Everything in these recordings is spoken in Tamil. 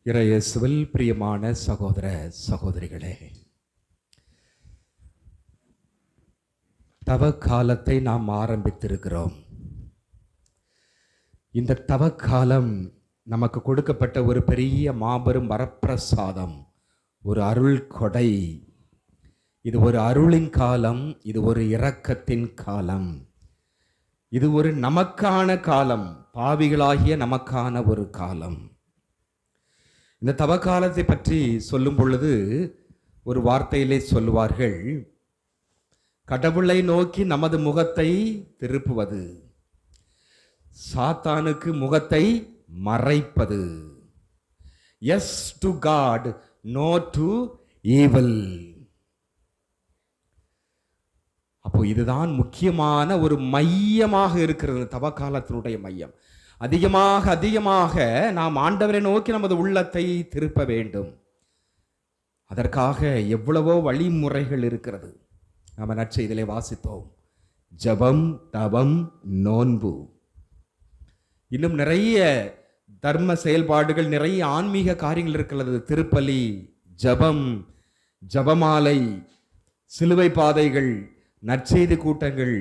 இறையேசுவில் பிரியமான சகோதர சகோதரிகளே, தவ காலத்தை நாம் ஆரம்பித்திருக்கிறோம். இந்த தவ காலம் நமக்கு கொடுக்கப்பட்ட ஒரு பெரிய மாபெரும் வரப்பிரசாதம், ஒரு அருள் கொடை. இது ஒரு அருளின் காலம், இது ஒரு இரக்கத்தின் காலம், இது ஒரு நமக்கான காலம், பாவிகளாகிய நமக்கான ஒரு காலம். இந்த தவ காலத்தை பற்றி சொல்லும் பொழுது ஒரு வார்த்தையிலே சொல்லுவார்கள், கடவுளை நோக்கி நமது முகத்தை திருப்புவது, சாத்தானுக்கு முகத்தை மறைப்பது. Yes to God, no to evil. அப்போ இதுதான் முக்கியமான ஒரு மையமாக இருக்கிறது, தவ காலத்தினுடைய மையம். அதிகமாக நாம் ஆண்டவரை நோக்கி நமது உள்ளத்தை திருப்ப வேண்டும். அதற்காக எவ்வளவோ வழிமுறைகள் இருக்கிறது. நாம் நற்செய்தியிலே வாசித்தோம், ஜபம், தவம், நோன்பு, இன்னும் நிறைய தர்ம செயல்பாடுகள், நிறைய ஆன்மீக காரியங்கள் இருக்கிறது. திருப்பலி, ஜபம், ஜபமாலை, சிலுவை பாதைகள், நற்செய்தி கூட்டங்கள்,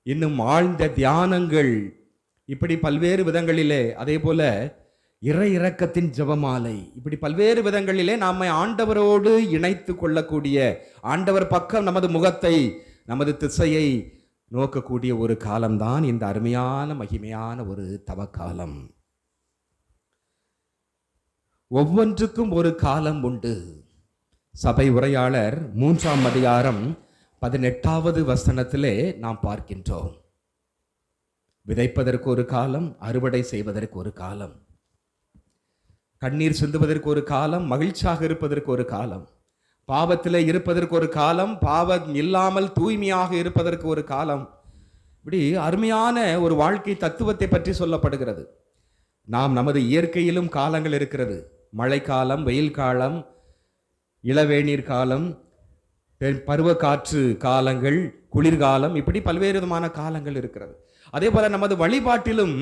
இன்னும் ஆழ்ந்த தியானங்கள், இப்படி பல்வேறு விதங்களிலே, அதே போல இறை இரக்கத்தின் ஜபமாலை, இப்படி பல்வேறு விதங்களிலே நம்மை ஆண்டவரோடு இணைத்து கொள்ளக்கூடிய, ஆண்டவர் பக்கம் நமது முகத்தை, நமது திசையை நோக்கக்கூடிய ஒரு காலம்தான் இந்த அருமையான மகிமையான ஒரு தவக்காலம். ஒவ்வொன்றுக்கும் ஒரு காலம் உண்டு. சபை உரையாளர் 3ஆம் அதிகாரம் 18வது வசனத்திலே நாம் பார்க்கின்றோம், விதைப்பதற்கு ஒரு காலம், அறுவடை செய்வதற்கு ஒரு காலம், கண்ணீர் சிந்துவதற்கு ஒரு காலம், மகிழ்ச்சியாக இருப்பதற்கு ஒரு காலம், பாவத்திலே இருப்பதற்கு ஒரு காலம், பாவம் இல்லாமல் தூய்மையாக இருப்பதற்கு ஒரு காலம். இப்படி அருமையான ஒரு வாழ்க்கை தத்துவத்தை பற்றி சொல்லப்படுகிறது. நாம் நமது இயற்கையிலும் காலங்கள் இருக்கிறது. மழைக்காலம், வெயில் காலம், இளவேநீர் காலம், பருவ காற்று காலங்கள், குளிர்காலம், இப்படி பல்வேறு விதமான காலங்கள் இருக்கிறது. அதே போல நமது வழிபாட்டிலும்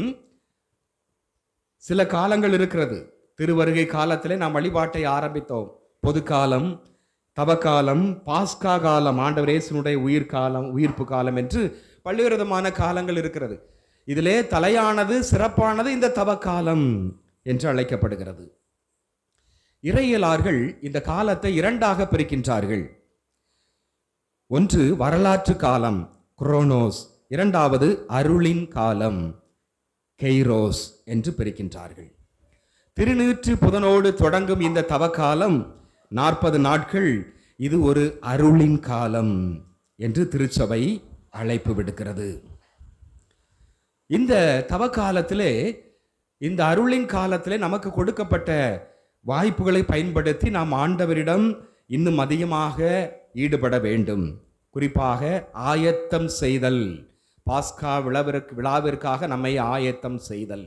சில காலங்கள் இருக்கிறது. திருவருகை காலத்திலே நாம் வழிபாட்டை ஆரம்பித்தோம். பொதுக்காலம், தவக்காலம், பாஸ்கா காலம், ஆண்டவர் இயேசுனுடைய உயிர்ப்பு காலம் என்று பல்வேறு விதமான காலங்கள் இருக்கிறது. இதிலே தலையானது, சிறப்பானது இந்த தவக்காலம் என்று அழைக்கப்படுகிறது. இறையியலார்கள் இந்த காலத்தை இரண்டாக பிரிக்கின்றார்கள். ஒன்று வரலாற்று காலம், குரோனோஸ், இரண்டாவது அருளின் காலம், கெய்ரோஸ் என்று பிரிக்கின்றார்கள். திருநீற்று புதனோடு தொடங்கும் இந்த தவக்காலம் 40 நாட்கள், இது ஒரு அருளின் காலம் என்று திருச்சபை அழைப்பு விடுக்கிறது. இந்த தவக்காலத்திலே, இந்த அருளின் காலத்திலே நமக்கு கொடுக்கப்பட்ட வாய்ப்புகளை பயன்படுத்தி நாம் ஆண்டவரிடம் இன்னும் அதிகமாக ஈடுபட வேண்டும். குறிப்பாக ஆயத்தம் செய்தல், பாஸ்கா விழாவிற்காக நம்மை ஆயத்தம் செய்தல்.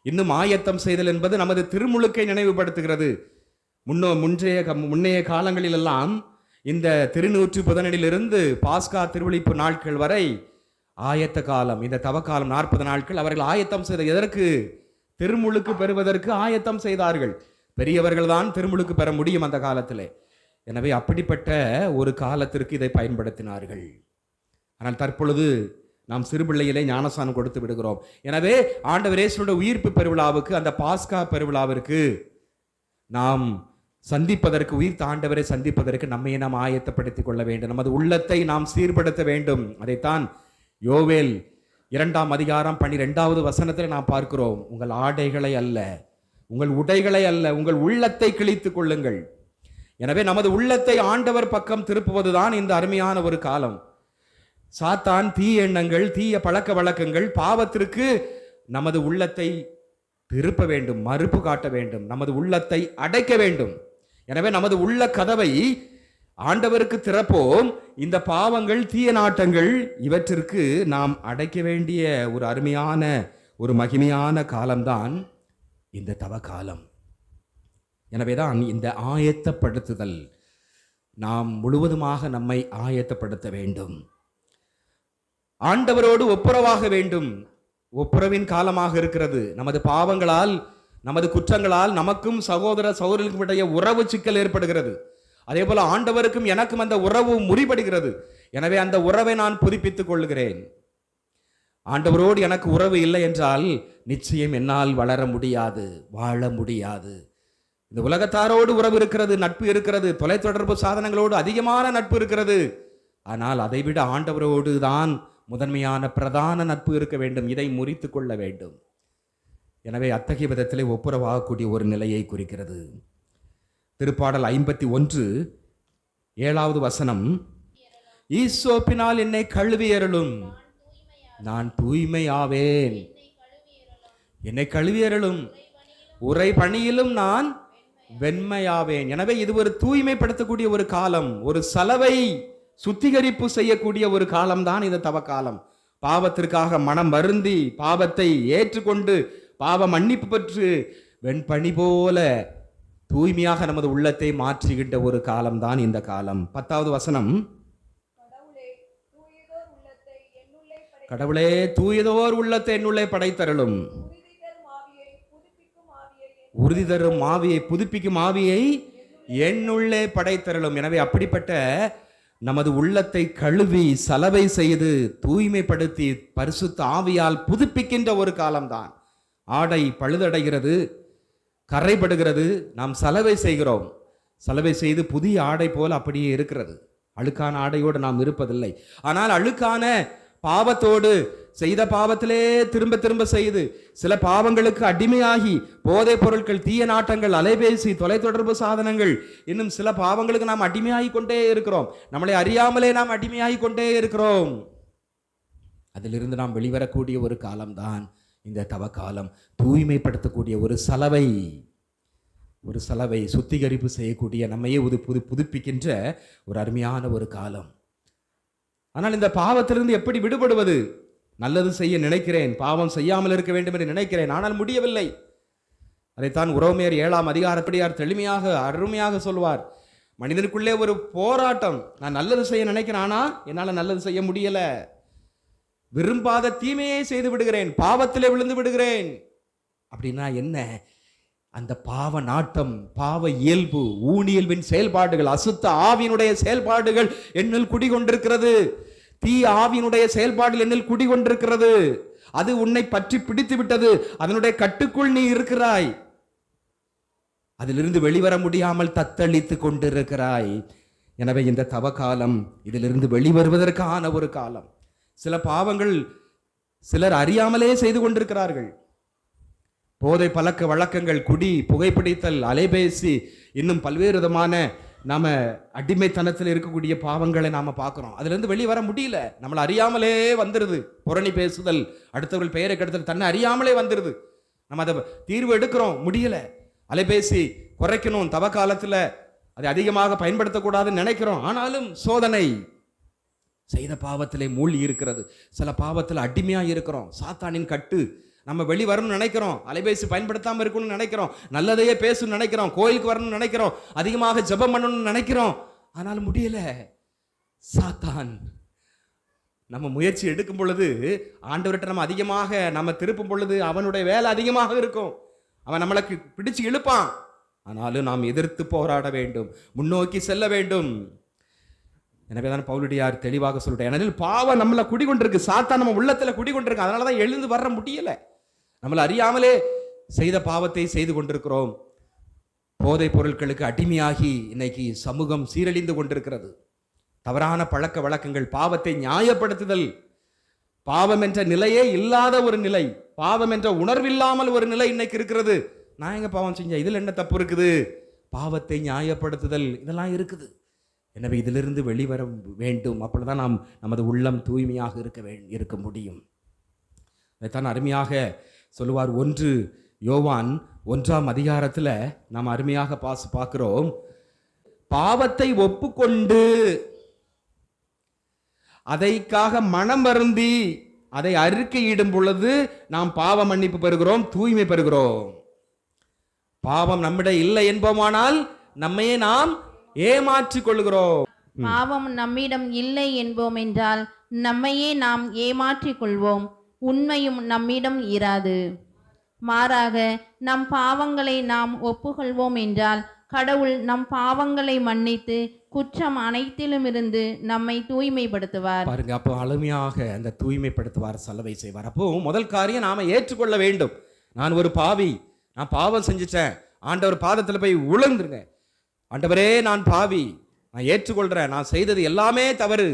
இன்னும் ஆயத்தம் செய்தல் என்பது நமது திருமுழுக்கை நினைவுபடுத்துகிறது. முன்னைய காலங்களிலெல்லாம் இந்த திருநூற்று புதனிலிருந்து பாஸ்கா திருவிழிப்பு நாட்கள் வரை ஆயத்த காலம், இந்த தவக்காலம் 40 நாட்கள் அவர்கள் ஆயத்தம் செய்த, எதற்கு? திருமுழுக்கு பெறுவதற்கு ஆயத்தம் செய்தார்கள். பெரியவர்கள் தான் திருமுழுக்கு பெற முடியும் அந்த காலத்திலே. எனவே அப்படிப்பட்ட ஒரு காலத்திற்கு இதை பயன்படுத்தினார்கள். ஆனால் தற்பொழுது நாம் சிறுபிள்ளையிலே ஞானஸ்நானம் கொடுத்து விடுகிறோம். எனவே ஆண்டவர் இயேசுவின் உயிர்ப்பு பெருவிழாவுக்கு, அந்த பாஸ்கா பெருவிழாவிற்கு நாம் சந்திப்பதற்கு, உயிர்த்த ஆண்டவரை சந்திப்பதற்கு நம்மையே நாம் ஆயத்தப்படுத்திக் கொள்ள வேண்டும். நமது உள்ளத்தை நாம் சீர்படுத்த வேண்டும். அதைத்தான் யோவேல் 2ஆம் அதிகாரம் 12வது வசனத்தில் நாம் பார்க்கிறோம். உங்கள் ஆடைகளை அல்ல, உங்கள் உடைகளை அல்ல, உங்கள் உள்ளத்தை கிழித்துக் கொள்ளுங்கள். எனவே நமது உள்ளத்தை ஆண்டவர் பக்கம் திருப்புவதுதான் இந்த அருமையான ஒரு காலம். சாத்தான் தீய எண்ணங்கள், தீய பழக்க வழக்கங்கள், பாவத்திற்கு நமது உள்ளத்தை திருப்ப வேண்டும், மறுப்பு காட்ட வேண்டும், நமது உள்ளத்தை அடைக்க வேண்டும். எனவே நமது உள்ள கதவை ஆண்டவருக்கு திறப்போம். இந்த பாவங்கள், தீய நாட்டங்கள், இவற்றிற்கு நாம் அடைக்க வேண்டிய ஒரு அருமையான ஒரு மகிமையான காலம்தான் இந்த தவ காலம். எனவேதான் இந்த ஆயத்தப்படுத்துதல், நாம் முழுவதுமாக நம்மை ஆயத்தப்படுத்த வேண்டும். ஆண்டவரோடு ஒப்புரவாக வேண்டும். ஒப்புரவின் காலமாக இருக்கிறது. நமது பாவங்களால் நமது குற்றங்களால் நமக்கும் சகோதர சகோதரர்களுக்கும் இடையே உறவு சிக்கல் ஏற்படுகிறது. அதே போல ஆண்டவருக்கும் எனக்கும் அந்த உறவு முறிபடுகிறது. எனவே அந்த உறவை நான் புதுப்பித்துக் கொள்கிறேன். ஆண்டவரோடு எனக்கு உறவு இல்லை என்றால் நிச்சயம் என்னால் வளர முடியாது, வாழ முடியாது. இந்த உலகத்தாரோடு உறவு இருக்கிறது, நட்பு இருக்கிறது, தொலைத்தொடர்பு சாதனங்களோடு அதிகமான நட்பு இருக்கிறது. ஆனால் அதைவிட ஆண்டவரோடு தான் முதன்மையான பிரதான நட்பு இருக்க வேண்டும். இதை முறித்து கொள்ள வேண்டும். எனவே அத்தகைய விதத்திலே ஒப்புரவாகக்கூடிய ஒரு நிலையை குறிக்கிறது. திருப்பாடல் 51:7 வசனம், ஈசோப்பினால் என்னை கழுவி அருளும், நான் தூய்மையாவேன். என்னை கழுவி அருளும், உரை பணியிலும் நான் வெண்மையாவேன். எனவே இது ஒரு தூய்மைப்படுத்தக்கூடிய ஒரு காலம், ஒரு சலவை சுத்திகரிப்பு செய்யக்கூடிய ஒரு காலம்தான் இந்த தவக்காலம். பாவத்திற்காக மனம் வருந்தி பாவத்தை ஏற்றுக்கொண்டு பாவ மன்னிப்பு பெற்று வெண்பனி போல தூய்மையாக நமது உள்ளத்தை மாற்றுகின்ற ஒரு காலம்தான் இந்த காலம். 10வது வசனம், கடவுளே தூயதோர் உள்ளத்தை என்னுள்ளே படைத்தருளும், உறுதி தரும் ஆவியை புதுப்பிக்கும் ஆவியை என்னுள்ளே படைத்தருளும். எனவே அப்படிப்பட்ட நமது உள்ளத்தை கழுவி சலவை செய்து தூய்மைப்படுத்தி பரிசுத்த ஆவியால் புதுப்பிக்கின்ற ஒரு காலம்தான். ஆடை பழுதடைகிறது, கரைபடுகிறது, நாம் சலவை செய்கிறோம். சலவை செய்து புதிய ஆடை போல அப்படியே இருக்கிறது. அழுக்கான ஆடையோடு நாம் இருப்பதில்லை. ஆனால் அழுக்கான பாவத்தோடு செய்த பாவத்திலே திரும்ப திரும்ப செய்து சில பாவங்களுக்கு அடிமையாகி போதைப் பொருட்கள், தீய நாட்டங்கள், அலைபேசி, தொலைத்தொடர்பு சாதனங்கள், இன்னும் சில பாவங்களுக்கு நாம் அடிமையாகி கொண்டே இருக்கிறோம். நம்மளை அறியாமலே நாம் அடிமையாகி கொண்டே இருக்கிறோம். அதிலிருந்து நாம் வெளிவரக்கூடிய ஒரு காலம்தான் இந்த தவக்காலம். தூய்மைப்படுத்தக்கூடிய ஒரு சலவை சுத்திகரிப்பு செய்யக்கூடிய, நம்மையே புதுப்பிக்கின்ற ஒரு அருமையான ஒரு காலம். ஆனால் இந்த பாவத்திலிருந்து எப்படி விடுபடுவது? நல்லது செய்ய நினைக்கிறேன், பாவம் செய்யாமல் இருக்க வேண்டும் என்று நினைக்கிறேன், ஆனால் முடியவில்லை. அதைத்தான் உரோமையர் 7ஆம் அதிகாரப்படியார் தெளிமையாக அருமையாக சொல்வார். மனிதனுக்குள்ளே ஒரு போராட்டம். நான் நல்லது செய்ய நினைக்கிறேன், ஆனா என்னால் நல்லது செய்ய முடியல. விரும்பாத தீமையை செய்து விடுகிறேன், பாவத்திலே விழுந்து விடுகிறேன். அப்படின்னா என்ன? அந்த பாவ நாட்டம், பாவ இயல்பு, ஊனியல்பின் செயல்பாடுகள், அசுத்த ஆவியினுடைய செயல்பாடுகள் என்னில் குடிகொண்டிருக்கிறது. தீ ஆவியினுடைய செயல்பாடுகள் என்னில் குடிகொண்டிருக்கிறது. அது உன்னை பற்றி பிடித்து விட்டது. அதனுடைய கட்டுக்குள் நீ இருக்கிறாய். அதிலிருந்து வெளிவர முடியாமல் தத்தளித்து கொண்டிருக்கிறாய். எனவே இந்த தவக்காலம் இதிலிருந்து வெளிவருவதற்கான ஒரு காலம். சில பாவங்கள் சிலர் அறியாமலே செய்து கொண்டிருக்கிறார்கள். போதை பழக்க வழக்கங்கள், குடி, புகைப்பிடித்தல், அலைபேசி, இன்னும் பல்வேறு விதமான நாம அடிமைத்தனத்தில் இருக்கக்கூடிய பாவங்களை நாம பார்க்கிறோம். அதுல இருந்து வெளியே வர முடியல. நம்மளை அறியாமலே வந்துருது. புரணி பேசுதல், அடுத்தவர்கள் பெயரை கெடுத்தல், தன்னை அறியாமலே வந்துருது. நம்ம அதை தீர்வு எடுக்கிறோம், முடியல. அலைபேசி குறைக்கணும், தவ காலத்துல அதை அதிகமாக பயன்படுத்தக்கூடாதுன்னு நினைக்கிறோம். ஆனாலும் சோதனை. செய்த பாவத்திலே மூழ்கி இருக்கிறது. சில பாவத்தில் அடிமையா இருக்கிறோம். சாத்தானின் கட்டு. நம்ம வெளி வரணும்னு நினைக்கிறோம், அலைபேசி பயன்படுத்தாமல் இருக்கணும்னு நினைக்கிறோம், நல்லதையே பேசணும்னு நினைக்கிறோம், கோயிலுக்கு வரணும்னு நினைக்கிறோம், அதிகமாக ஜெபம் பண்ணணும்னு நினைக்கிறோம். ஆனாலும் முடியல. சாத்தான் நம்ம முயற்சி எடுக்கும் பொழுது, ஆண்டவர்கிட்ட நம்ம அதிகமாக நம்ம திருப்பும் பொழுது அவனுடைய வேலை அதிகமாக இருக்கும். அவன் நம்மளுக்கு பிடிச்சு இழுப்பான். ஆனாலும் நாம் எதிர்த்து போராட வேண்டும், முன்னோக்கி செல்ல வேண்டும். எனவேதான் பவுலடியார் தெளிவாக சொல்லிட்டேன், ஏனெனில் பாவம் நம்மள குடிகொண்டிருக்கு, சாத்தான் நம்ம உள்ளத்துல குடிகொண்டிருக்கு. அதனாலதான் எழுந்து வர முடியல. நம்மளை அறியாமலே செய்த பாவத்தை செய்து கொண்டிருக்கிறோம். போதை பொருட்களுக்கு அடிமையாகி இன்னைக்கு சமூகம் சீரழிந்து கொண்டிருக்கிறது. தவறான பழக்க வழக்கங்கள், பாவத்தை நியாயப்படுத்துதல், பாவம் என்ற நிலையே இல்லாத ஒரு நிலை, பாவம் என்ற உணர்வில்லாமல் ஒரு நிலை இன்னைக்கு இருக்கிறது. நான் எங்க பாவம் செஞ்சேன், இதுல என்ன தப்பு இருக்குது? பாவத்தை நியாயப்படுத்துதல் இதெல்லாம் இருக்குது. எனவே இதிலிருந்து வெளிவர வேண்டும். அப்பொழுதுதான் நாம் நமது உள்ளம் தூய்மையாக இருக்க முடியும். அதைத்தான் அருமையாக சொல்லுவார். 1 யோவான் 1ஆம் அதிகாரத்தில் நாம் அருமையாக பார்க்கிறோம். பாவத்தை ஒப்புக்கொண்டு அதைக்காக மனம் வருந்தி அதை அறிக்கையிடும் பொழுது நாம் பாவ மன்னிப்பு பெறுகிறோம், தூய்மை பெறுகிறோம். பாவம் நம்மிடம் இல்லை என்போமானால் நம்மையே நாம் ஏமாற்றிக் கொள்கிறோம். பாவம் நம்மிடம் இல்லை என்போம் என்றால் நம்மையே நாம் ஏமாற்றிக் கொள்வோம், உண்மையும் நம்மிடம் இராது. மாறாக நம் பாவங்களை நாம் ஒப்புக்கொள்வோம் என்றால் கடவுள் நம் பாவங்களை மன்னித்து குற்றம் அனைத்திலுமிருந்து நம்மை தூய்மைப்படுத்துவார். பாருங்க, அப்போ அழுமையாக அந்த தூய்மைப்படுத்துவார், சலவை செய்வார். அப்போ முதல் காரியம் நாம ஏற்றுக்கொள்ள வேண்டும். நான் ஒரு பாவி, நான் பாவம் செஞ்சுட்டேன், ஆண்டவர் பாதத்தில் போய் விழுந்துருங்க. ஆண்டவரே, நான் பாவி, நான் ஏற்றுக்கொள்றேன், நான் செய்தது எல்லாமே தவறு.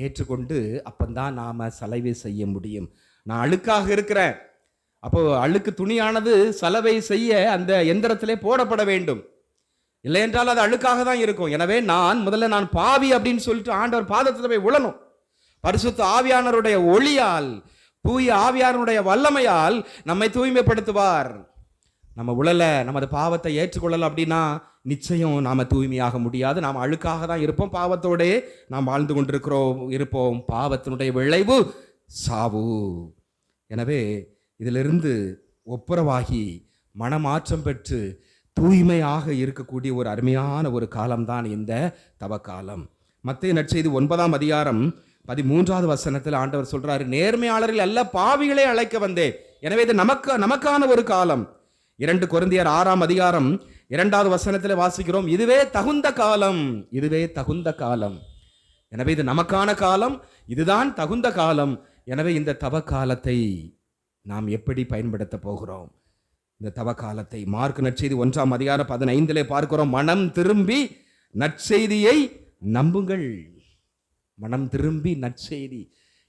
ஏற்றுக்கொண்டு அப்பந்தான் நாம சலவை செய்ய முடியும். நான் அழுக்காக இருக்கிறேன், அப்போ அழுக்கு துணியானது சலவை செய்ய அந்த எந்திரத்திலே போடப்பட வேண்டும். இல்லை என்றால் அது அழுக்காக தான் இருக்கும். எனவே முதல்ல நான் பாவி அப்படின்னு சொல்லிட்டு ஆண்டவர் பாதத்தில் போய் விழணும். பரிசுத்த ஆவியானவருடைய ஒளியால், தூய ஆவியானவருடைய வல்லமையால் நம்மை தூய்மைப்படுத்துவார். நம்ம உழல நமது பாவத்தை ஏற்றுக்கொள்ளல அப்படின்னா நிச்சயம் நாம தூய்மையாக முடியாது. நாம் அழுக்காக தான் இருப்போம், பாவத்தோடே நாம் வாழ்ந்து கொண்டிருக்கிறோம் இருப்போம். பாவத்தினுடைய விளைவு சாவு. எனவே இதிலிருந்து ஒப்புரவாகி மனமாற்றம் பெற்று தூய்மையாக இருக்கக்கூடிய ஒரு அருமையான ஒரு காலம்தான் இந்த தவக்காலம். மத்தேயு நற்செய்தி 9ஆம் அதிகாரம் 13வது வசனத்தில் ஆண்டவர் சொல்றாரு, நேர்மையாளர்கள் அல்ல பாவிகளை அழைக்க வந்தேன். எனவே இது நமக்கான ஒரு காலம். 2 கொரிந்தியர் 6ஆம் அதிகாரம் 2வது வசனத்தில் வாசிக்கிறோம், இதுவே தகுந்த காலம், இதுவே தகுந்த காலம். எனவே இது நமக்கான காலம், இதுதான் தகுந்த காலம். எனவே இந்த தவ காலத்தை நாம் எப்படி பயன்படுத்த போகிறோம்? இந்த தவ காலத்தை மார்க் நற்செய்தி 1ஆம் அதிகாரம் 15 பார்க்கிறோம், மனம் திரும்பி நற்செய்தியை நம்புங்கள். மனம் திரும்பி நற்செய்தி,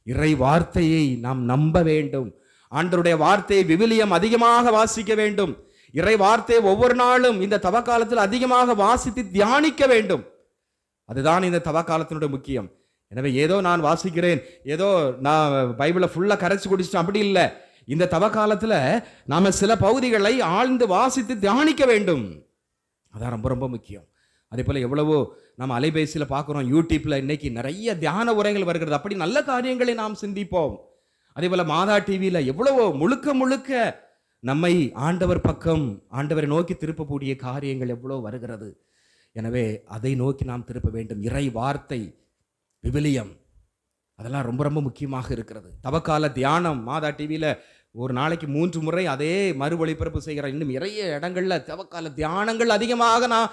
இறை வார்த்தையை நாம் நம்ப வேண்டும். ஆண்டவருடைய வார்த்தையை விவிலியம் அதிகமாக வாசிக்க வேண்டும். இறை வார்த்தையை ஒவ்வொரு நாளும் இந்த தவ காலத்தில் அதிகமாக வாசித்து தியானிக்க வேண்டும். அதுதான் இந்த தவ காலத்தினுடைய முக்கியம். எனவே ஏதோ நான் வாசிக்கிறேன், ஏதோ நான் பைபிளை ஃபுல்லா கரைச்சு குடிச்சிட்டேன், அப்படி இல்லை. இந்த தவ காலத்துல நாம சில பகுதிகளை ஆழ்ந்து வாசித்து தியானிக்க வேண்டும். அதான் ரொம்ப ரொம்ப முக்கியம். அதே போல எவ்வளவோ நம்ம அலைபேசியில் பார்க்குறோம், யூடியூப்ல இன்னைக்கு நிறைய தியான உரைகள் வருகிறது. அப்படி நல்ல காரியங்களை நாம் சிந்திப்போம். அதே போல மாதா டிவியில எவ்வளவோ முழுக்க முழுக்க நம்மை ஆண்டவர் பக்கம், ஆண்டவரை நோக்கி திருப்பக்கூடிய காரியங்கள் எவ்வளோ வருகிறது. எனவே அதை நோக்கி நாம் திருப்ப வேண்டும். இறை வார்த்தை, விவிலியம், அதெல்லாம் ரொம்ப ரொம்ப முக்கியமாக இருக்கிறது. தவக்கால தியானம் மாதா டிவியில ஒரு நாளைக்கு 3 முறை அதே மறு ஒளிபரப்பு செய்கிற இன்னும் நிறைய இடங்கள்ல தவக்கால தியானங்கள் அதிகமாக நான்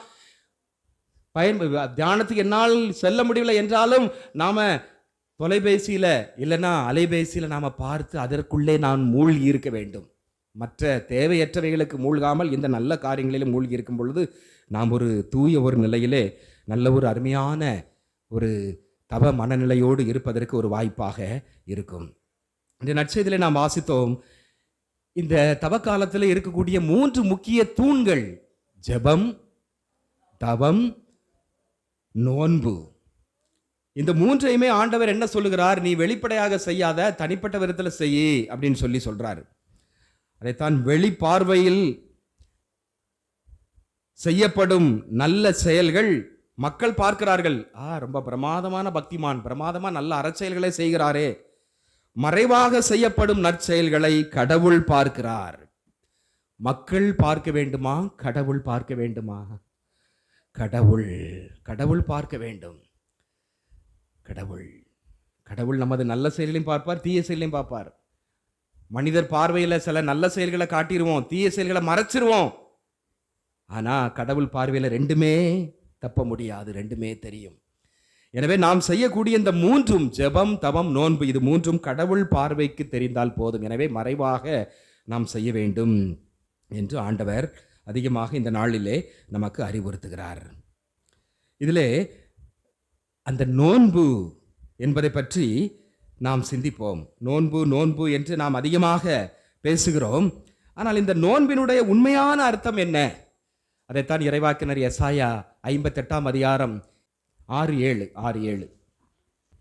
தியானத்துக்கு என்னால் செல்ல முடியவில்லை என்றாலும் நாம தொலைபேசியில இல்லைன்னா அலைபேசியில நாம பார்த்து அதற்குள்ளே நான் மூழ்கி இருக்க வேண்டும். மற்ற தேவையற்றவைகளுக்கு மூழ்காமல் இந்த நல்ல காரியங்களிலும் மூழ்கி இருக்கும் பொழுது நாம் ஒரு தூய ஒரு நிலையிலே நல்ல ஒரு அருமையான ஒரு தவ மனநிலையோடு இருப்பதற்கு ஒரு வாய்ப்பாக இருக்கும். இந்த நற்செய்தியிலே நாம் வாசித்தோம், இந்த தவ காலத்தில் இருக்கக்கூடிய 3 முக்கிய தூண்கள்: ஜெபம், தவம், நோன்பு. இந்த 3ஐயுமே ஆண்டவர் என்ன சொல்லுகிறார்? நீ வெளிப்படையாக செய்யாத, தனிப்பட்ட விதத்தில் செய்யி அப்படின்னு சொல்றாரு. அதைத்தான் வெளிப்பார்வையில் செய்யப்படும் நல்ல செயல்கள் மக்கள் பார்க்கிறார்கள். ரொம்ப பிரமாதமான பக்திமான், பிரமாதமா நல்ல அறச்செயல்களை செய்கிறாரே. மறைவாக செய்யப்படும் நற்செயல்களை கடவுள் பார்க்கிறார். மக்கள் பார்க்க வேண்டுமா? கடவுள் பார்க்க வேண்டுமா? கடவுள் பார்க்க வேண்டும். கடவுள் நமது நல்ல செயல்களையும் பார்ப்பார், தீய செயல்களையும் பார்ப்பார். மனிதர் பார்வையில் சில நல்ல செயல்களை காட்டிடுவோம், தீய செயல்களை மறைச்சிருவோம். ஆனா கடவுள் பார்வையில் ரெண்டுமே தப்ப முடியாது, ரெண்டுமே தெரியும். எனவே நாம் செய்யக்கூடிய இந்த 3ம், ஜெபம், தவம், நோன்பு, இது 3ம் கடவுள் பார்வைக்கு தெரிந்தால் போதும். எனவே மறைவாக நாம் செய்ய வேண்டும் என்று ஆண்டவர் அதிகமாக இந்த நாளிலே நமக்கு அறிவுறுத்துகிறார். இதிலே அந்த நோன்பு என்பதை பற்றி நாம் சிந்திப்போம். நோன்பு என்று நாம் அதிகமாக பேசுகிறோம். ஆனால் இந்த நோன்பினுடைய உண்மையான அர்த்தம் என்ன? அதைத்தான் இறைவாக்கினர் எசாயா 58ஆம் அதிகாரம் 6-7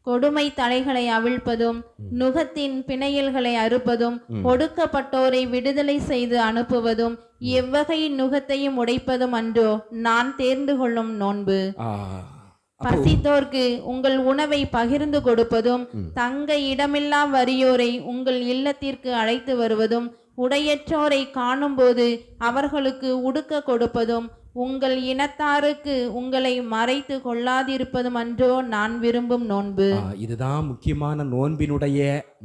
கொடுமை தலைகளை அவிழ்ப்பதும் நுகத்தின் பிணையல்களை அறுப்பதும் ஒடுக்கப்பட்டோரை விடுதலை செய்து அனுப்புவதும் எவ்வகை நுகத்தையும் உடைப்பதும் அன்றோ நான் தேர்ந்து கொள்ளும் நோன்பு. பசித்தோர்க்கு உங்கள் உணவை பகிர்ந்து கொடுப்பதும் தங்க இடமில்லா வறியோரை உங்கள் இல்லத்திற்கு அழைத்து வருவதும் உடையற்றோரை காணும்போது அவர்களுக்கு உடுக்க கொடுப்பதும் உங்கள் இனத்தாருக்கு உங்களை மறைத்து கொள்ளாதிருப்பதும் அன்றோ நான் விரும்பும் நோன்பு. இதுதான் முக்கியமான நோன்பினுடைய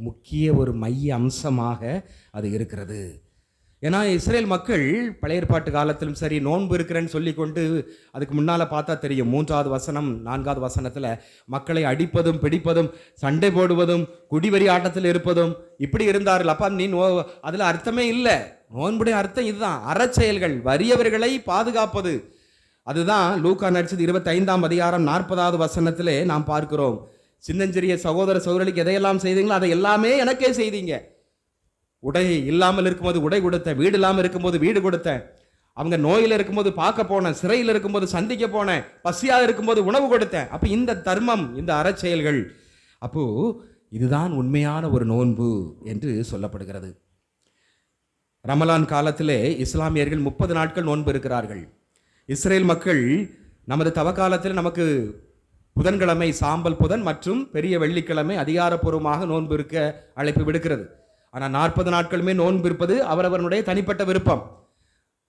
முக்கிய ஒரு மைய அம்சமாக அது இருக்கிறது. ஏன்னா இஸ்ரேல் மக்கள் பழைய ஏற்பாட்டு காலத்திலும் சரி நோன்பு இருக்கிறேன்னு சொல்லி கொண்டு அதுக்கு முன்னால் பார்த்தா தெரியும் 3வது வசனம் 4வது வசனத்தில் மக்களை அடிப்பதும் பிடிப்பதும் சண்டை போடுவதும் குடிவெறி ஆட்டத்தில் இருப்பதும் இப்படி இருந்தார்கள். அப்பா நீ அதில் அர்த்தமே இல்லை. நோன்புடைய அர்த்தம் இதுதான், அறச்செயல்கள், வறியவர்களை பாதுகாப்பது. அதுதான் லூக்கா நடிச்சது 25ஆம் அதிகாரம் 40வது வசனத்திலே நாம் பார்க்கிறோம். சின்னஞ்சிறிய சகோதர சகோதரிக்கு எதையெல்லாம் செய்தீங்களோ அதை எல்லாமே எனக்கே செய்தீங்க. உடை இல்லாமல் இருக்கும்போது உடை கொடுத்தேன், வீடு இல்லாமல் இருக்கும்போது வீடு கொடுத்தேன், அவங்க நோயில் இருக்கும்போது பார்க்க போனேன், சிறையில் இருக்கும்போது சந்திக்க போனேன், பசியாக இருக்கும்போது உணவு கொடுத்தேன். அப்போ இந்த தர்மம், இந்த அறச்செயல்கள், அப்போ இதுதான் உண்மையான ஒரு நோன்பு என்று சொல்லப்படுகிறது. ரமலான் காலத்திலே இஸ்லாமியர்கள் 30 நாட்கள் நோன்பு இருக்கிறார்கள். இஸ்ரேல் மக்கள் நமது தவக்காலத்தில் நமக்கு புதன்கிழமை சாம்பல் புதன் மற்றும் பெரிய வெள்ளிக்கிழமை அதிகாரப்பூர்வமாக நோன்பு இருக்க அழைப்பு விடுக்கிறது. ஆனால் 40 நாட்களுமே நோன்பு இருப்பது அவரவருடைய தனிப்பட்ட விருப்பம்.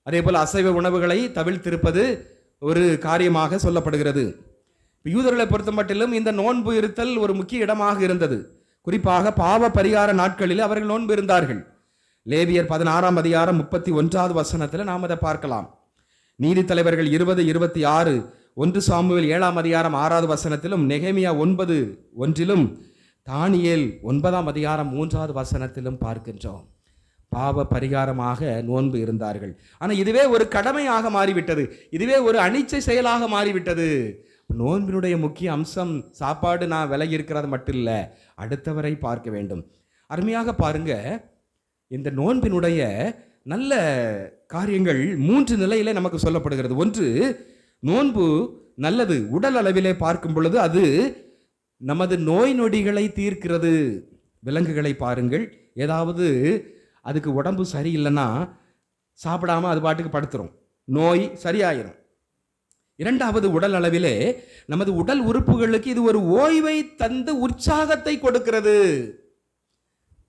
அதே போல் அசைவ உணவுகளை தவிர்த்திருப்பது ஒரு காரியமாக சொல்லப்படுகிறது. யூதர்களை பொறுத்த மட்டிலும் இந்த நோன்பு இருத்தல் ஒரு முக்கிய இடமாக இருந்தது. குறிப்பாக பாவ பரிகார நாட்களில் அவர்கள் நோன்பு இருந்தார்கள். லேவியர் 16ஆம் அதிகாரம் 31வது வசனத்தில் நாம் அதை பார்க்கலாம். நீதித்தலைவர்கள் 20-26, 1 சாமுவேல் 7ஆம் அதிகாரம் 6வது வசனத்திலும், நெகேமியா 9:1 தானியேல் 9ஆம் அதிகாரம் 3வது வசனத்திலும் பார்க்கின்றோம். பாவ பரிகாரமாக நோன்பு இருந்தார்கள். ஆனால் இதுவே ஒரு கடமையாக மாறிவிட்டது, இதுவே ஒரு அனிச்சை செயலாக மாறிவிட்டது. நோன்பினுடைய முக்கிய அம்சம் சாப்பாடு நான் விலகி இருக்கிறது மட்டும் இல்லை, அடுத்தவரை பார்க்க வேண்டும். அருமையாக பாருங்க, இந்த நோன்பினுடைய நல்ல காரியங்கள் 3 நிலையிலே நமக்கு சொல்லப்படுகிறது. ஒன்று, நோன்பு நல்லது. உடல் அளவிலே பார்க்கும் பொழுது அது நமது நோய் நொடிகளை தீர்க்கிறது. விலங்குகளை பாருங்கள், ஏதாவது அதுக்கு உடம்பு சரியில்லைன்னா சாப்பிடாம அது பாட்டுக்கு படுத்துரும், நோய் சரியாயிரும். 2வது, உடல் அளவிலே நமது உடல் உறுப்புகளுக்கு இது ஒரு ஓய்வை தந்து உற்சாகத்தை கொடுக்கிறது.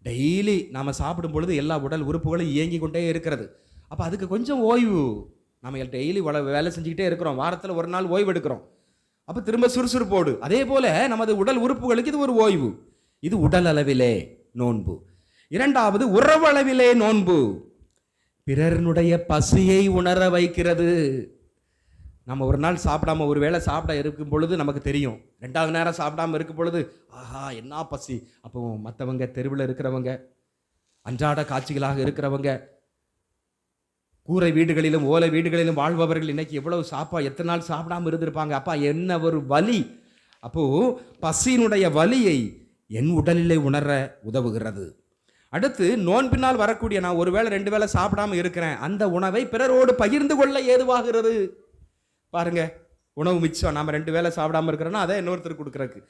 டெய்லி நாம் சாப்பிடும் பொழுது எல்லா உடல் உறுப்புகளும் இயங்கி கொண்டே இருக்கிறது. அப்போ அதுக்கு கொஞ்சம் ஓய்வு. நம்ம டெய்லி வேலை செஞ்சுக்கிட்டே இருக்கிறோம், வாரத்தில் ஒரு நாள் ஓய்வு எடுக்கிறோம், அப்போ திரும்ப சுறுசுறுப்போடு. அதே போல நமது உடல் உறுப்புகளுக்கு இது ஒரு ஓய்வு. இது உடல் அளவிலே நோன்பு. 2வது, உறவு அளவிலே நோன்பு. பிறருடைய பசியை உணர வைக்கிறது. நம்ம ஒரு நாள் சாப்பிடாம ஒரு வேளை சாப்பிட இருக்கும் பொழுது நமக்கு தெரியும், 2வது நேரம் சாப்பிடாம இருக்கும் பொழுது ஆஹா என்ன பசி. அப்போ மற்றவங்க, தெருவில் இருக்கிறவங்க, அன்றாட காட்சிகளாக இருக்கிறவங்க, கூரை வீடுகளிலும் ஓலை வீடுகளிலும் வாழ்பவர்கள் இன்னைக்கு எவ்வளவு எத்தனை நாள் சாப்பிடாம இருந்திருப்பாங்க. அப்பா என்ன ஒரு வலி. அப்போ பசியினுடைய வலியை என் உடலிலே உணர உதவுகிறது. அடுத்து, நோன்பினால் வரக்கூடிய நான் ஒரு வேளை 2 வேளை சாப்பிடாம இருக்கிறேன், அந்த உணவை பிறரோடு பகிர்ந்து கொள்ள ஏதுவாகிறது. பாருங்க, உணவு மிச்சம், நாம 2 வேளை சாப்பிடாம இருக்கிறோன்னா அதை இன்னொருத்தர் கொடுக்கறதுக்கு.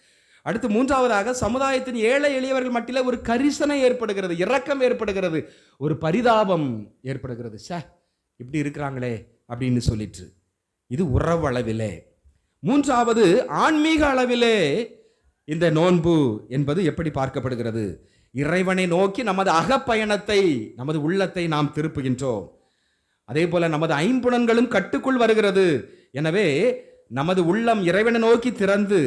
அடுத்து, 3வதாக சமுதாயத்தின் ஏழை எளியவர்கள் மட்டில ஒரு கரிசனை ஏற்படுகிறது, இரக்கம் ஏற்படுகிறது, ஒரு பரிதாபம் ஏற்படுகிறது. இப்படி இருக்கிறாங்களே அப்படின்னு சொல்லிட்டு. இது உறவு அளவிலே. 3வது, ஆன்மீக அளவிலே இந்த நோன்பு என்பது எப்படி பார்க்கப்படுகிறது? இறைவனை நோக்கி நமது அகப்பயணத்தை, நமது உள்ளத்தை நாம் திருப்புகின்றோம். அதே போல நமது ஐம்புலன்களும் கட்டுக்குள் வருகிறது. எனவே நமது உள்ளம் இறைவனை நோக்கி திறந்து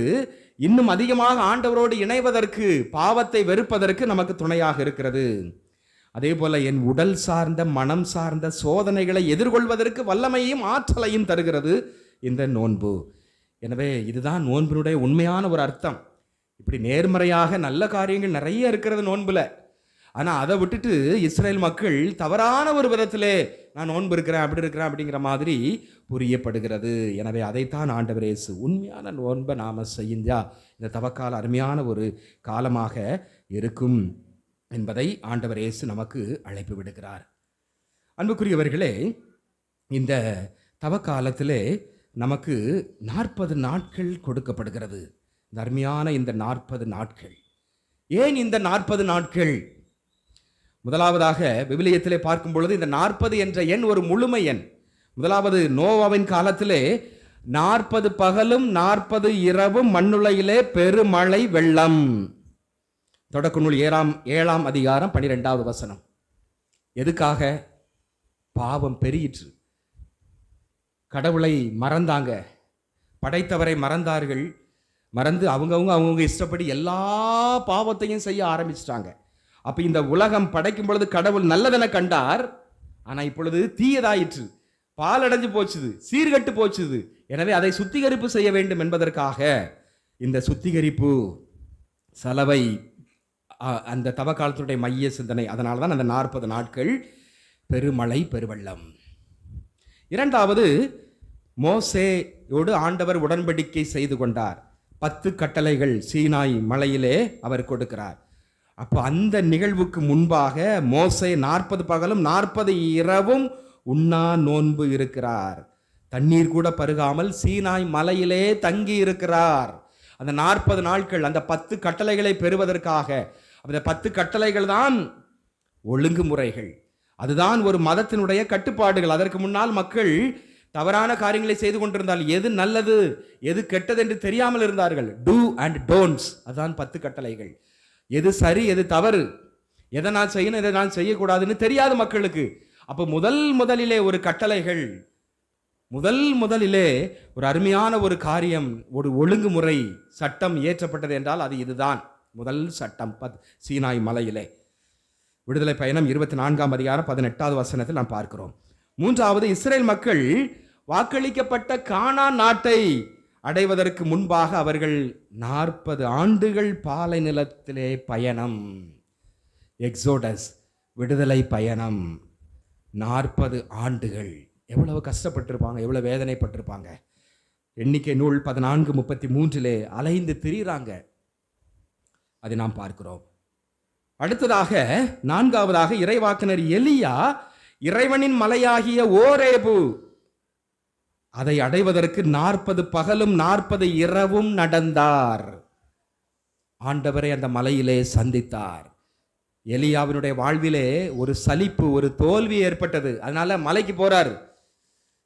இன்னும் அதிகமாக ஆண்டவரோடு இணைவதற்கு, பாவத்தை வெறுப்பதற்கு நமக்கு துணையாக இருக்கிறது. அதே போல என் உடல் சார்ந்த, மனம் சார்ந்த சோதனைகளை எதிர்கொள்வதற்கு வல்லமையும் ஆற்றலையும் தருகிறது இந்த நோன்பு. எனவே இதுதான் நோன்பினுடைய உண்மையான ஒரு அர்த்தம். இப்படி நேர்மறையாக நல்ல காரியங்கள் நிறைய இருக்கிறது நோன்புல. ஆனால் அதை விட்டுட்டு இஸ்ரேல் மக்கள் தவறான ஒரு விதத்திலே நான் நோன்பு இருக்கிறேன், அப்படி இருக்கிறேன் அப்படிங்கிற மாதிரி புரியப்படுகிறது. எனவே அதைத்தான் ஆண்டவர் இயேசு, உண்மையான நோன்பை நாம் செய்யா இந்த தவக்கால அருமையான ஒரு காலமாக இருக்கும் என்பதை ஆண்டவர் இயேசு நமக்கு அழைப்பு விடுகிறார். அன்புக்குரியவர்களே, இந்த தவக்காலத்திலே நமக்கு 40 நாட்கள் கொடுக்கப்படுகிறது. இந்த அருமையான இந்த 40 நாட்கள். ஏன் இந்த 40 நாட்கள்? முதலாவதாக விவிலியத்திலே பார்க்கும் பொழுது இந்த 40 என்ற எண் ஒரு முழுமை எண். முதலாவது, நோவாவின் காலத்திலே 40 பகலும் 40 இரவும் மண்ணுலகிலே பெருமழை வெள்ளம். தொடக்க நூல் 7ஆம் அதிகாரம் 12வது வசனம். எதுக்காக? பாவம் பெருகிற்று, கடவுளை மறந்தாங்க, படைத்தவரை மறந்தார்கள். மறந்து அவங்கவுங்க இஷ்டப்படி எல்லா பாவத்தையும் செய்ய ஆரம்பிச்சிட்டாங்க. அப்போ இந்த உலகம் படைக்கும் பொழுது கடவுள் நல்லதென கண்டார், ஆனா இப்பொழுது தீயதாயிற்று, பாலடைஞ்சு போச்சுது, சீர்கட்டு போச்சுது. எனவே அதை சுத்திகரிப்பு செய்ய வேண்டும் என்பதற்காக இந்த சுத்திகரிப்பு சலவை அந்த தவக்காலத்தினுடைய மைய சிந்தனை. அதனால தான் அந்த 40 நாட்கள் பெருமழை பெருவெள்ளம். இரண்டாவது, மோசேயோடு ஆண்டவர் உடன்படிக்கை செய்து கொண்டார். 10 கட்டளைகள் சீனாய் மலையிலே அவர் கொடுக்கிறார். அப்போ அந்த நிகழ்வுக்கு முன்பாக மோசே 40 பகலும் 40 இரவும் உண்ணா நோன்பு இருக்கிறார். தண்ணீர் கூட பருகாமல் சீனாய் மலையிலே தங்கி இருக்கிறார். அந்த 40 நாட்கள் அந்த 10 கட்டளைகளை பெறுவதற்காக. அந்த 10 கட்டளைகள் தான் ஒழுங்குமுறைகள், அதுதான் ஒரு மதத்தினுடைய கட்டுப்பாடுகள். அதற்கு முன்னால் மக்கள் தவறான காரியங்களை செய்து கொண்டிருந்தால் எது நல்லது எது கெட்டது என்று தெரியாமல் இருந்தார்கள். டூ அண்ட் டோன்ட்ஸ், அதுதான் 10 கட்டளைகள். எது சரி எது தவறு, எதை நான் செய்யணும் எதை நான் செய்யக்கூடாதுன்னு தெரியாத மக்களுக்கு. அப்போ முதலிலே ஒரு கட்டளைகள், முதலிலே ஒரு அருமையான ஒரு காரியம், ஒரு ஒழுங்குமுறை சட்டம் இயற்றப்பட்டது என்றால் அது இதுதான். முதல் சட்டம் சீனாய் மலையிலே. விடுதலை பயணம் 24ஆம் அதிகாரம் 18வது வசனத்தில் நாம் பார்க்கிறோம். மூன்றாவது, இஸ்ரேல் மக்கள் வாக்களிக்கப்பட்ட கானான் நாட்டை அடைவதற்கு முன்பாக அவர்கள் 40 ஆண்டுகள் பாலை நிலத்திலே பயணம். எக்ஸோடஸ், விடுதலை பயணம். 40 ஆண்டுகள். எவ்வளவு கஷ்டப்பட்டிருப்பாங்க, எவ்வளவு வேதனைப்பட்டிருப்பாங்க. எண்ணிக்கை நூல் 14:33 அலைந்து திரிகிறாங்க. அதை நாம் பார்க்கிறோம். அடுத்ததாக, நான்காவதாக, இறைவாக்கினர் எலியா இறைவனின் மலையாகிய ஓரேபு அதை அடைவதற்கு 40 பகலும் 40 இரவும் நடந்தார். ஆண்டவரை அந்த மலையிலே சந்தித்தார். எலியாவினுடைய வாழ்விலே ஒரு சலிப்பு, ஒரு தோல்வி ஏற்பட்டது. அதனால மலைக்கு போறார்.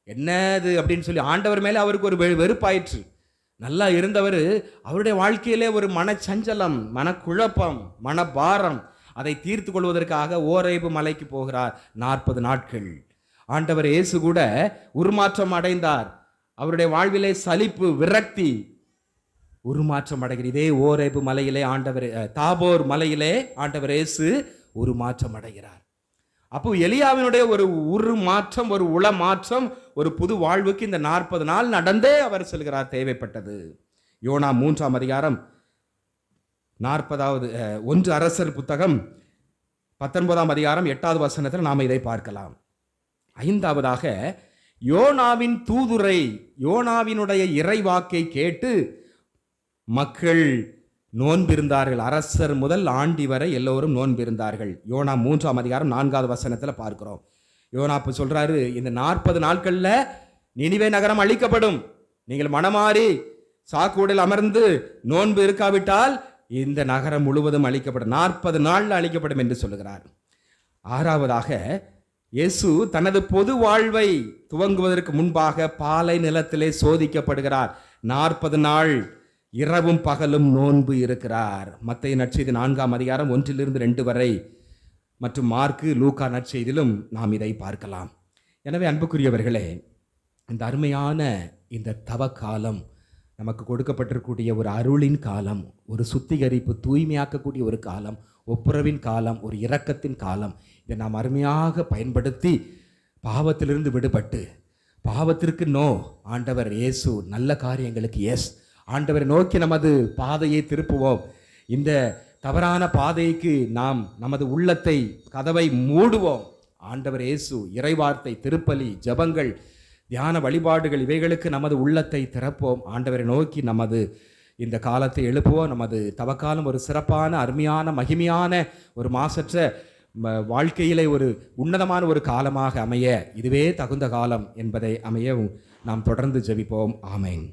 என்னது அப்படின்னு சொல்லி ஆண்டவர் மேலே அவருக்கு ஒரு வெறுப்பாயிற்று. நல்லா இருந்தவர், அவருடைய வாழ்க்கையிலே ஒரு மனச்சஞ்சலம், மனக்குழப்பம், மனபாரம். அதை தீர்த்து கொள்வதற்காக ஓரேபு மலைக்கு போகிறார். 40 நாட்கள். ஆண்டவர் இயேசு கூட உருமாற்றம் அடைந்தார். அவருடைய வாழ்விலே சலிப்பு, விரக்தி, உருமாற்றம் அடைகிறார். இதே ஓரேபு மலையிலே ஆண்டவர், தாபோர் மலையிலே ஆண்டவர் இயேசு உருமாற்றம் அடைகிறார். அப்போ எலியாவினுடைய ஒரு உருமாற்றம், ஒரு உளமாற்றம், ஒரு புது வாழ்வுக்கு இந்த 40 நாள் நடந்தே அவர் செல்கிறார். தேவைப்பட்டது. யோனா 3ஆம் அதிகாரம் 40வது 1 அரசர் புத்தகம் 19ஆம் அதிகாரம் 8வது வசனத்தில் நாம் இதை பார்க்கலாம். ஐந்தாவதாக, யோனாவின் தூதுரை, யோனாவினுடைய இறைவாக்கை கேட்டு மக்கள் நோன்பிருந்தார்கள். அரசர் முதல் ஆண்டி வரை எல்லோரும் நோன்பிருந்தார்கள். யோனா 3ஆம் அதிகாரம் 4வது வசனத்தில் பார்க்கிறோம். யோனா இப்போ சொல்றாரு, இந்த 40 நாட்கள்ல நினிவே நகரம் அழிக்கப்படும். நீங்கள் மனமாறி சாக்கூடில் அமர்ந்து நோன்பு இருக்காவிட்டால் இந்த நகரம் முழுவதும் அழிக்கப்படும், 40 நாள்ல அழிக்கப்படும் என்று சொல்லுகிறார். ஆறாவதாக, இயேசு தனது பொது வாழ்வை துவங்குவதற்கு முன்பாக பாலை நிலத்திலே சோதிக்கப்படுகிறார். 40 நாள் இரவும் பகலும் நோன்பு இருக்கிறார். மத்தேயு நற்செய்தி 4ஆம் அதிகாரம் 1-2 வரை மற்றும் மார்க்கு, லூக்கா நற்செய்தியிலும் நாம் இதை பார்க்கலாம். எனவே அன்புக்குரியவர்களே, இந்த அருமையான இந்த தவ காலம் நமக்கு கொடுக்கப்பட்டிருக்கக்கூடிய ஒரு அருளின் காலம், ஒரு சுத்திகரிப்பு, தூய்மையாக்கக்கூடிய ஒரு காலம், ஒப்புரவின் காலம், ஒரு இரக்கத்தின் காலம். இதை நாம் அருமையாக பயன்படுத்தி பாவத்திலிருந்து விடுபட்டு, பாவத்திற்கு நோ, ஆண்டவர் இயேசு நல்ல காரியங்களுக்கு எஸ், ஆண்டவரை நோக்கி நமது பாதையை திருப்புவோம். இந்த தவறான பாதைக்கு நாம் நமது உள்ளத்தை, கதவை மூடுவோம். ஆண்டவர் இயேசு இறைவார்த்தை, திருப்பலி, ஜபங்கள், தியான வழிபாடுகள், இவைகளுக்கு நமது உள்ளத்தை திறப்போம். ஆண்டவரை நோக்கி நமது இந்த காலத்தை எழுப்புவோம். நமது தவக்காலம் ஒரு சிறப்பான, அருமையான, மகிமையான, ஒரு மாசற்ற வாழ்க்கையிலே ஒரு உன்னதமான ஒரு காலமாக அமைய இதுவே தகுந்த காலம் என்பதை அமைய நாம் தொடர்ந்து ஜெபிப்போம். ஆமென்.